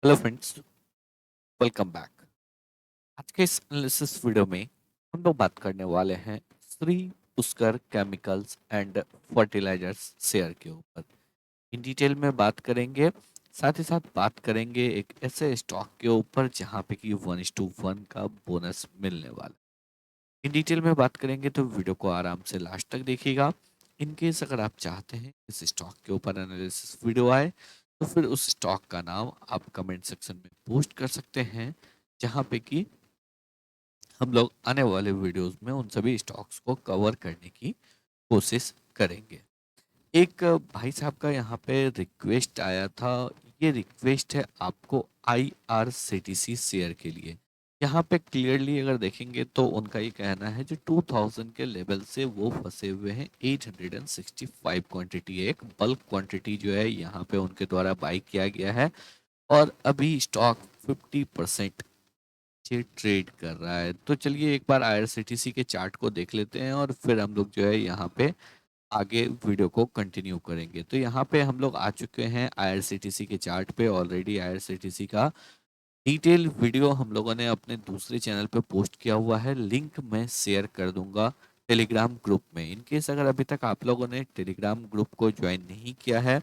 Hello friends, welcome back. आज के इस एनालिसिस वीडियो में हम लोग बात करने वाले हैं Shri Pushkar chemicals and fertilizers share के ऊपर। इन डिटेल में बात करेंगे, साथ ही साथ बात करेंगे एक ऐसे स्टॉक के ऊपर जहां पे कि 1:1 का बोनस मिलने वाला। इन डिटेल में बात करेंगे तो वीडियो को आराम से लास्ट तक देखिएगा। इन केस अगर आप चाहते हैं इस स्टॉक के ऊपर एनालिसिस वीडियो आए तो फिर उस स्टॉक का नाम आप कमेंट सेक्शन में पोस्ट कर सकते हैं, जहां पे कि हम लोग आने वाले वीडियोस में उन सभी स्टॉक्स को कवर करने की कोशिश करेंगे। एक भाई साहब का यहाँ पे रिक्वेस्ट आया था। ये रिक्वेस्ट है आपको आईआरसीटीसी शेयर के लिए। यहाँ पे क्लियरली अगर देखेंगे तो उनका ये कहना है जो 2000 के लेवल से वो फंसे हुए हैं। 865 क्वांटिटी है, एक बल्क क्वांटिटी जो है यहाँ पे उनके द्वारा बाई किया गया है और अभी स्टॉक 50% से ट्रेड कर रहा है। तो चलिए एक बार आईआरसीटीसी के चार्ट को देख लेते हैं और फिर हम लोग जो है यहाँ पे आगे वीडियो को कंटिन्यू करेंगे। तो यहाँ पे हम लोग आ चुके हैं आईआरसीटीसी के चार्ट पे। ऑलरेडी आईआरसीटीसी का डिटेल वीडियो हम लोगों ने अपने दूसरे चैनल पे पोस्ट किया हुआ है, लिंक मैं शेयर कर दूंगा टेलीग्राम ग्रुप में। इन केस अगर अभी तक आप लोगों ने टेलीग्राम ग्रुप को ज्वाइन नहीं किया है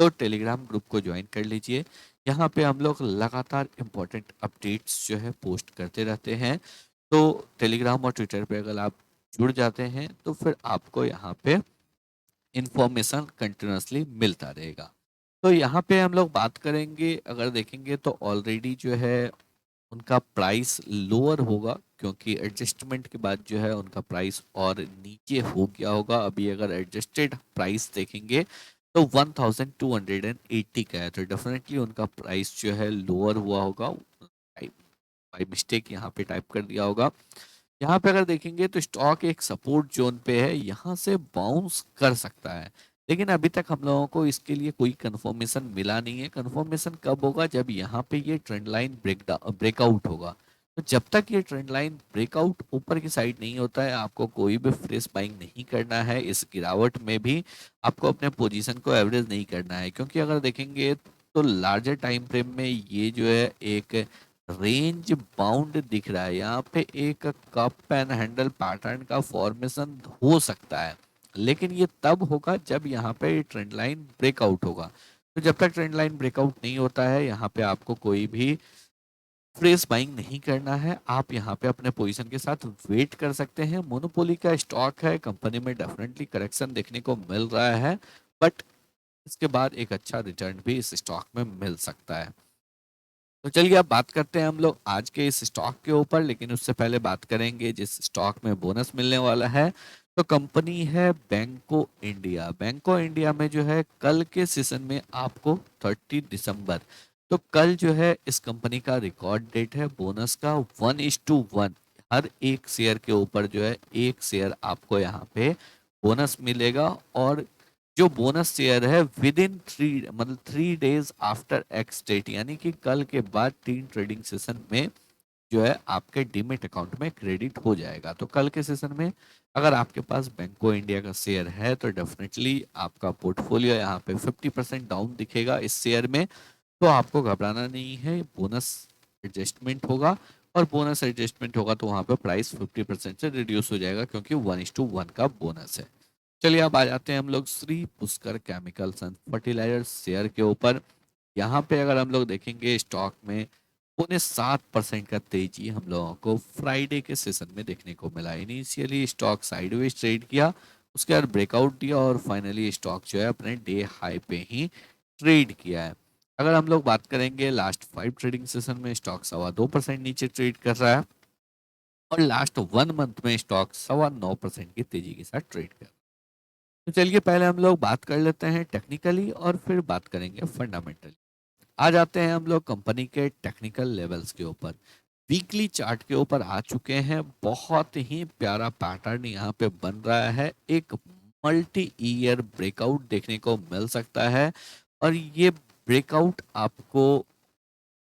तो टेलीग्राम ग्रुप को ज्वाइन कर लीजिए। यहाँ पे हम लोग लगातार इम्पोर्टेंट अपडेट्स जो है पोस्ट करते रहते हैं। तो टेलीग्राम और ट्विटर पे अगर आप जुड़ जाते हैं तो फिर आपको यहाँ पे इंफॉर्मेशन कंटिन्यूसली मिलता रहेगा। तो यहाँ पे हम लोग बात करेंगे, अगर देखेंगे तो ऑलरेडी जो है उनका प्राइस लोअर होगा क्योंकि एडजस्टमेंट के बाद जो है उनका प्राइस और नीचे हो गया होगा। अभी अगर एडजस्टेड प्राइस देखेंगे तो 1280 का है, तो डेफिनेटली उनका प्राइस जो है लोअर हुआ होगा। बाई मिस्टेक यहाँ पे टाइप कर दिया होगा। यहाँ पे अगर देखेंगे तो स्टॉक एक सपोर्ट जोन पे है, यहाँ से बाउंस कर सकता है, लेकिन अभी तक हम लोगों को इसके लिए कोई कंफर्मेशन मिला नहीं है। कंफर्मेशन कब होगा? जब यहाँ पे ये ट्रेंड लाइन ब्रेकआउट होगा। तो जब तक ये ट्रेंड लाइन ब्रेकआउट ऊपर की साइड नहीं होता है आपको कोई भी फ्रेश बाइंग नहीं करना है। इस गिरावट में भी आपको अपने पोजीशन को एवरेज नहीं करना है, क्योंकि अगर देखेंगे तो लार्जर टाइम फ्रेम में ये जो है एक रेंज बाउंड दिख रहा है। यहाँ पे एक कप एंड हैंडल पैटर्न का फॉर्मेशन हो सकता है, लेकिन ये तब होगा जब यहाँ पे ट्रेंड लाइन ब्रेकआउट होगा। तो जब तक ट्रेंड लाइन ब्रेकआउट नहीं होता है यहाँ पे आपको कोई भी फ्रेश बाइंग नहीं करना है। आप यहाँ पे अपने पोजीशन के साथ वेट कर सकते हैं। मोनोपोली का स्टॉक है, कंपनी में डेफिनेटली करेक्शन देखने को मिल रहा है, बट इसके बाद एक अच्छा रिटर्न भी इस स्टॉक में मिल सकता है। तो चलिए अब बात करते हैं हम लोग आज के इस स्टॉक के ऊपर, लेकिन उससे पहले बात करेंगे जिस स्टॉक में बोनस मिलने वाला है। तो कंपनी है बैंको इंडिया। बैंको इंडिया में जो है कल के सेशन में आपको 30 दिसंबर, तो कल जो है इस कंपनी का रिकॉर्ड डेट है बोनस का 1:1। हर एक शेयर के ऊपर जो है एक शेयर आपको यहाँ पे बोनस मिलेगा, और जो बोनस शेयर है within 3 days after ex date, यानी कि कल के बाद 3 ट्रेडिंग सेशन में जो है आपके डीमेट अकाउंट में क्रेडिट हो जाएगा। तो कल के सेशन में अगर आपके पास बैंको इंडिया का शेयर है तो डेफिनेटली आपका पोर्टफोलियो यहाँ पे 50% डाउन दिखेगा इस शेयर में। तो आपको घबराना नहीं है, बोनस एडजस्टमेंट होगा, और बोनस एडजस्टमेंट होगा तो वहाँ पे प्राइस 50% से रिड्यूस हो जाएगा क्योंकि 1:1 का बोनस है। चलिए अब आ जाते हैं हम लोग Shri Pushkar chemicals and fertilizers share के ऊपर। यहाँ पे अगर हम लोग देखेंगे स्टॉक में 0.7% का तेजी हम लोगों को फ्राइडे के सेशन में देखने को मिला। इनिशियली स्टॉक साइडवेज ट्रेड किया, उसके बाद ब्रेकआउट दिया और फाइनली स्टॉक जो है अपने डे हाई पे ही ट्रेड किया है। अगर हम लोग बात करेंगे लास्ट 5 ट्रेडिंग सेशन में स्टॉक 2.25% नीचे ट्रेड कर रहा है, और लास्ट 1 मंथ में स्टॉक 9.25% की तेजी के साथ ट्रेड कर रहा है। तो चलिए पहले हम लोग बात कर लेते हैं टेक्निकली और फिर बात करेंगे फंडामेंटली। आ जाते हैं हम लोग कंपनी के टेक्निकल लेवल्स के ऊपर। वीकली चार्ट के ऊपर आ चुके हैं। बहुत ही प्यारा पैटर्न यहाँ पे बन रहा है, एक मल्टी ईयर ब्रेकआउट देखने को मिल सकता है, और ये ब्रेकआउट आपको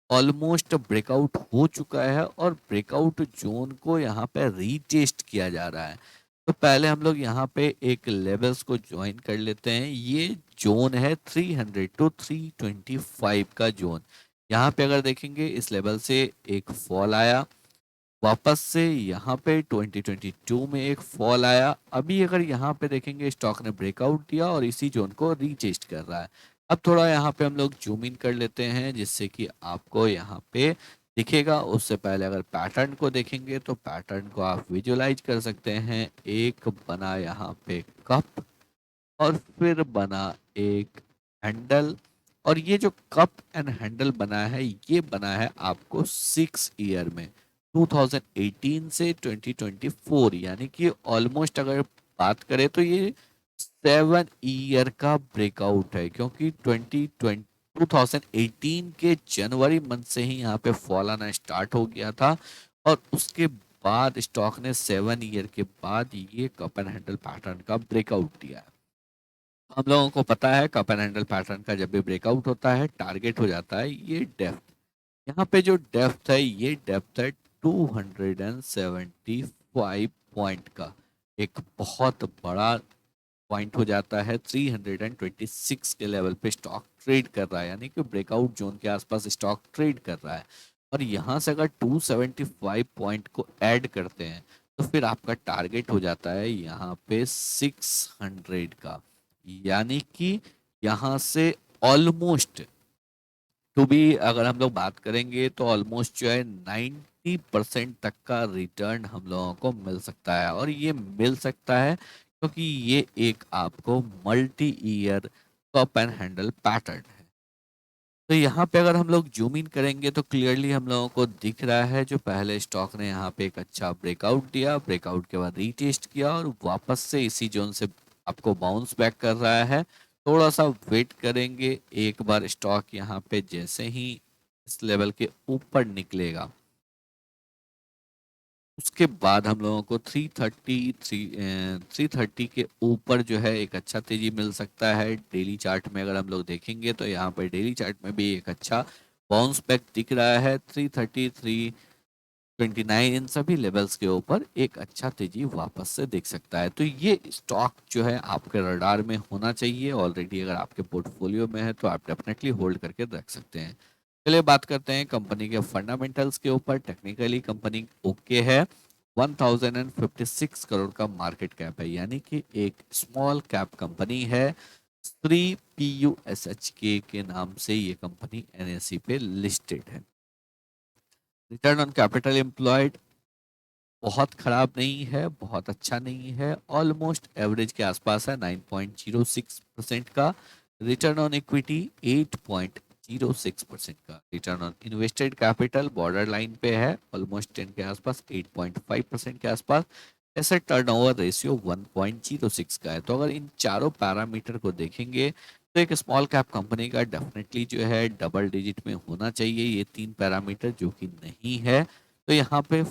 ऑलमोस्ट ब्रेकआउट हो चुका है और ब्रेकआउट जोन को यहाँ पे रीटेस्ट किया जा रहा है। तो पहले हम लोग यहाँ पे एक लेवल्स को ज्वाइन कर लेते हैं। ये जोन है 300 टू 325 का जोन। यहाँ पे अगर देखेंगे इस लेवल से एक फॉल आया, वापस से यहाँ पे 2022 में एक फॉल आया। अभी अगर यहाँ पे देखेंगे स्टॉक ने ब्रेकआउट दिया और इसी जोन को रीटेस्ट कर रहा है। अब थोड़ा यहाँ पे हम लोग जूम इन कर लेते हैं जिससे कि आपको यहाँ पे दिखेगा। उससे पहले अगर पैटर्न को देखेंगे तो पैटर्न को आप विजुअलाइज कर सकते हैं। एक बना यहाँ पे कप और फिर बना एक हैंडल, और ये जो कप एंड हैंडल बना है ये बना है आपको 6 ईयर में, 2018 से 2024, यानी कि ऑलमोस्ट अगर बात करें तो ये 7 ईयर का ब्रेकआउट है, क्योंकि 2018 के जनवरी मंथ से ही यहाँ पे फॉल आना स्टार्ट हो गया था और उसके बाद स्टॉक ने 7 ईयर के बाद ये कप एंड हैंडल पैटर्न का ब्रेकआउट दिया है। हम लोगों को पता है कप एंड हैंडल पैटर्न का जब भी ब्रेकआउट होता है टारगेट हो जाता है ये डेप्थ। यहाँ पे जो डेप्थ है ये डेप्थ है 275 पॉइंट का, एक बहुत बड़ा पॉइंट हो जाता है। 326 के लेवल पे स्टॉक ट्रेड कर रहा है, यानी कि ब्रेकआउट जोन के आसपास स्टॉक ट्रेड कर रहा है। और यहाँ से अगर 275 पॉइंट को ऐड करते हैं तो फिर आपका टारगेट हो जाता है यहाँ पे 600 का, यानी कि यहाँ से ऑलमोस्ट टू बी अगर हम लोग बात करेंगे तो ऑलमोस्ट जो है 90% तक का रिटर्न हम लोगों को मिल सकता है। और ये मिल सकता है क्योंकि ये एक आपको multi year cup and handle pattern है। तो यहाँ पे अगर हम लोग जूम इन करेंगे तो क्लियरली हम लोगों को दिख रहा है जो पहले स्टॉक ने यहाँ पे एक अच्छा ब्रेकआउट दिया, ब्रेकआउट के बाद रीटेस्ट किया और वापस से इसी जोन से आपको बाउंस बैक कर रहा है। थोड़ा सा वेट करेंगे, एक बार स्टॉक यहाँ पे जैसे ही इस लेवल के ऊपर निकलेगा उसके बाद हम लोगों को 330 के ऊपर जो है एक अच्छा तेजी मिल सकता है। डेली चार्ट में अगर हम लोग देखेंगे तो यहाँ पर डेली चार्ट में भी एक अच्छा बाउंस बैक दिख रहा है। 330 329 इन सभी लेवल्स के ऊपर एक अच्छा तेजी वापस से दिख सकता है। तो ये स्टॉक जो है आपके रडार में होना चाहिए। ऑलरेडी अगर आपके पोर्टफोलियो में है तो आप डेफिनेटली होल्ड करके रख सकते हैं। चलिए बात करते हैं कंपनी के फंडामेंटल्स के ऊपर। टेक्निकली कंपनी ओके है। 1056 करोड़ का मार्केट कैप है, यानी कि एक स्मॉल कैप कंपनी है। श्री PUSHK के नाम से ये कंपनी NSE पे लिस्टेड है। रिटर्न ऑन कैपिटल एम्प्लॉयड बहुत खराब नहीं है, बहुत अच्छा नहीं है, ऑलमोस्ट एवरेज के आसपास है, 9.06% का। रिटर्न ऑन इक्विटी 8.06% का। Return on invested capital border line पे है, ऑलमोस्ट 10 के आसपास, 8.5% के आसपास। एसेट टर्नओवर रेशियो 1.06 का है। तो अगर इन चारों पैरामीटर को देखेंगे तो एक स्मॉल कैप कंपनी का डेफिनेटली जो है डबल डिजिट में होना चाहिए ये तीन पैरामीटर, जो कि नहीं है। तो यहाँ पे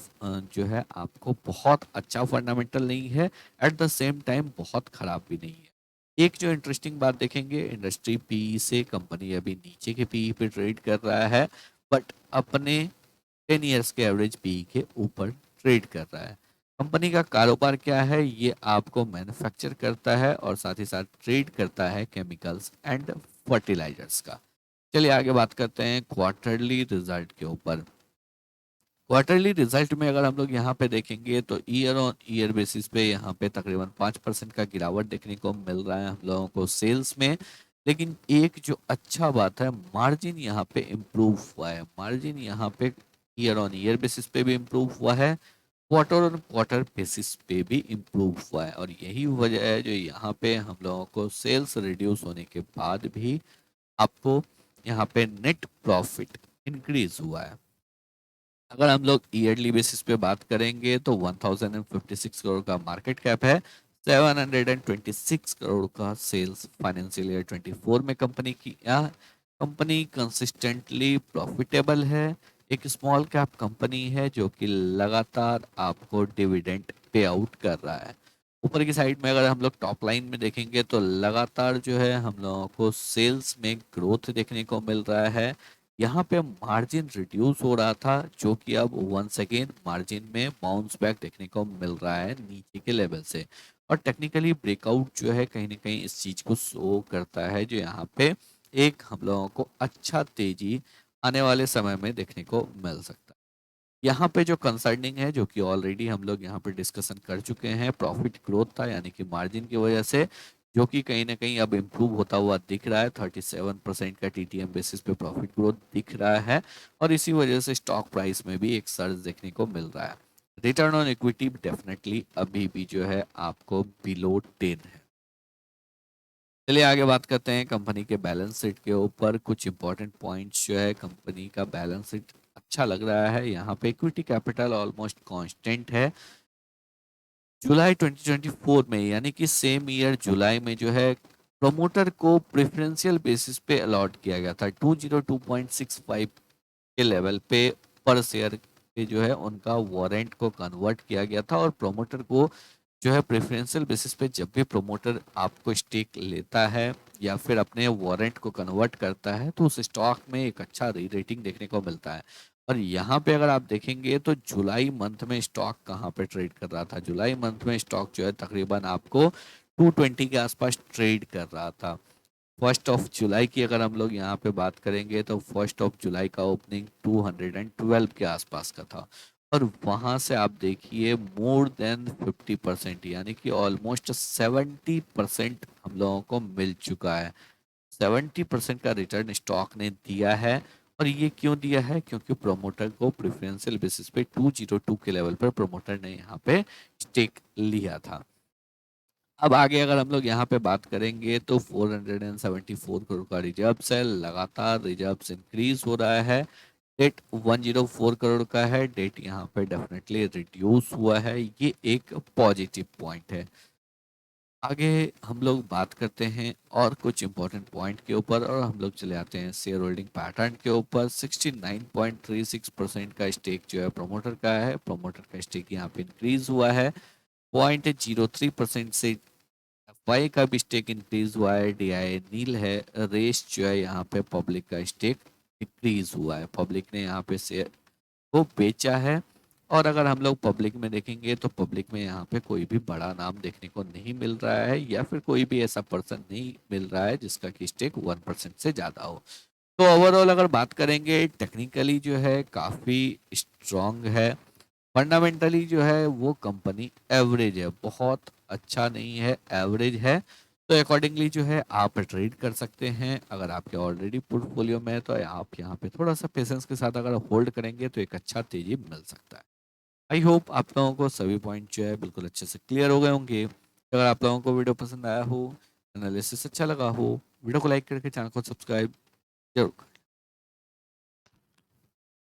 जो है आपको बहुत अच्छा फंडामेंटल नहीं है, एट द सेम टाइम बहुत खराब भी नहीं है। एक जो इंटरेस्टिंग बात देखेंगे, इंडस्ट्री पीई से कंपनी अभी नीचे के पीई पे ट्रेड कर रहा है, बट अपने 10 इयर्स के एवरेज पीई के ऊपर ट्रेड कर रहा है। कंपनी का कारोबार क्या है, ये आपको मैन्युफैक्चर करता है और साथ ही साथ ट्रेड करता है केमिकल्स एंड फर्टिलाइजर्स का। चलिए आगे बात करते हैं क्वार्टरली रिजल्ट के ऊपर। क्वार्टरली रिजल्ट में अगर हम लोग यहाँ पे देखेंगे तो ईयर ऑन ईयर बेसिस पे यहाँ पे तकरीबन 5% का गिरावट देखने को मिल रहा है हम लोगों को सेल्स में। लेकिन एक जो अच्छा बात है, मार्जिन यहाँ पे इम्प्रूव हुआ है। मार्जिन यहाँ पे ईयर ऑन ईयर बेसिस पे भी इम्प्रूव हुआ है, क्वार्टर ऑन क्वार्टर बेसिस पे भी इम्प्रूव हुआ है। और यही वजह है जो यहाँ पे हम लोगों को सेल्स रिड्यूस होने के बाद भी आपको यहाँ पे नेट प्रॉफिट इंक्रीज हुआ है। अगर हम लोग ईयरली बेसिस पे बात करेंगे तो 1056 करोड़ का मार्केट कैप है, 726 करोड़ का सेल्स फाइनेंशियल ईयर 24 में कंपनी की। यह कंपनी कंसिस्टेंटली प्रॉफिटेबल है, एक स्मॉल कैप कंपनी है जो कि लगातार आपको डिविडेंड पे आउट कर रहा है। ऊपर की साइड में अगर हम लोग टॉप लाइन में देखेंगे तो लगातार जो है हम लोगों को सेल्स में ग्रोथ देखने को मिल रहा है। यहाँ पे मार्जिन रिड्यूस हो रहा था जो कि अब वंस अगेन मार्जिन में बाउंस बैक देखने को मिल रहा है नीचे के लेवल से। और टेक्निकली ब्रेकआउट जो है कहीं ना कहीं इस चीज को शो करता है, जो यहाँ पे एक हम लोगों को अच्छा तेजी आने वाले समय में देखने को मिल सकता है। यहाँ पे जो कंसर्निंग है, जो कि ऑलरेडी हम लोग यहाँ पे डिस्कशन कर चुके हैं, प्रॉफिट ग्रोथ था, यानी कि मार्जिन की वजह से, जो कि कहीं ना कहीं अब इम्प्रूव होता हुआ दिख रहा है। 37% का टीटीएम बेसिस पे प्रॉफिट ग्रोथ दिख रहा है, और इसी वजह से स्टॉक प्राइस में भी एक सर्ज देखने को मिल रहा है। रिटर्न ऑन इक्विटी डेफिनेटली अभी भी जो है आपको बिलो 10 है। चलिए आगे बात करते हैं कंपनी के बैलेंस शीट के ऊपर। कुछ इंपॉर्टेंट पॉइंट्स जो है, कंपनी का बैलेंस शीट अच्छा लग रहा है। यहाँ पे इक्विटी कैपिटल ऑलमोस्ट कांस्टेंट है। जुलाई 2024 में, यानी कि सेम ईयर जुलाई में जो है प्रमोटर को प्रेफरेंशियल बेसिस पे अलॉट किया गया था 202.65 के लेवल पे पर शेयर पे जो है उनका वारंट को कन्वर्ट किया गया था। और प्रमोटर को जो है प्रेफरेंशियल बेसिस पे जब भी प्रमोटर आपको स्टेक लेता है या फिर अपने वारंट को कन्वर्ट करता है, तो उस स्टॉक में एक अच्छा री रेटिंग देखने को मिलता है। और यहाँ पे अगर आप देखेंगे तो जुलाई मंथ में स्टॉक कहाँ पे ट्रेड कर रहा था, जुलाई मंथ में स्टॉक जो है तकरीबन आपको 220 के आसपास ट्रेड कर रहा था। 1 जुलाई की अगर हम लोग यहाँ पे बात करेंगे तो 1 जुलाई का ओपनिंग 212 के आसपास का था। और वहां से आप देखिए मोर देन 50%, यानी कि ऑलमोस्ट 70% हम लोगों को मिल चुका है। 70% का रिटर्न स्टॉक ने दिया है। और ये क्यों दिया है? क्योंकि प्रोमोटर को प्रेफरेंशियल बेसिस पे 202 के लेवल पर प्रोमोटर ने यहाँ पे स्टेक लिया था। अब आगे अगर हम लोग यहाँ पे बात करेंगे तो 474 करोड़ का रिजर्व है, लगातार रिजर्व इंक्रीज हो रहा है। डेट 104 करोड़ का है, डेट यहाँ पे डेफिनेटली रिड्यूस हुआ है, ये एक पॉजिटिव पॉइंट है। आगे हम लोग बात करते हैं और कुछ इंपॉर्टेंट पॉइंट के ऊपर, और हम लोग चले आते हैं शेयर होल्डिंग पैटर्न के ऊपर। 69.36% का स्टेक जो है प्रोमोटर का है, प्रोमोटर का स्टेक यहाँ पे इंक्रीज हुआ है। 0.03% से एफवाई का भी स्टेक इंक्रीज हुआ है, डीआई नील है। रेस जो है यहाँ पे पब्लिक का स्टेक डिक्रीज हुआ है, पब्लिक ने यहाँ पे शेयर को बेचा है। और अगर हम लोग पब्लिक में देखेंगे तो पब्लिक में यहाँ पे कोई भी बड़ा नाम देखने को नहीं मिल रहा है, या फिर कोई भी ऐसा पर्सन नहीं मिल रहा है जिसका कि स्टेक 1% से ज़्यादा हो। तो ओवरऑल अगर बात करेंगे, टेक्निकली जो है काफ़ी स्ट्रांग है। फंडामेंटली जो है वो कंपनी एवरेज है, बहुत अच्छा नहीं है, एवरेज है। तो अकॉर्डिंगली जो है आप ट्रेड कर सकते हैं। अगर आपके ऑलरेडी पोर्टफोलियो में है तो आप यहाँ पे थोड़ा सा पेशेंस के साथ अगर होल्ड करेंगे तो एक अच्छा तेजी मिल सकता है। आई होप आप लोगों को सभी पॉइंट जो है बिल्कुल अच्छे से क्लियर हो गए होंगे। अगर आप लोगों को वीडियो पसंद आया हो, एनालिसिस अच्छा लगा हो, वीडियो को लाइक करके चैनल को सब्सक्राइब जरूर करें।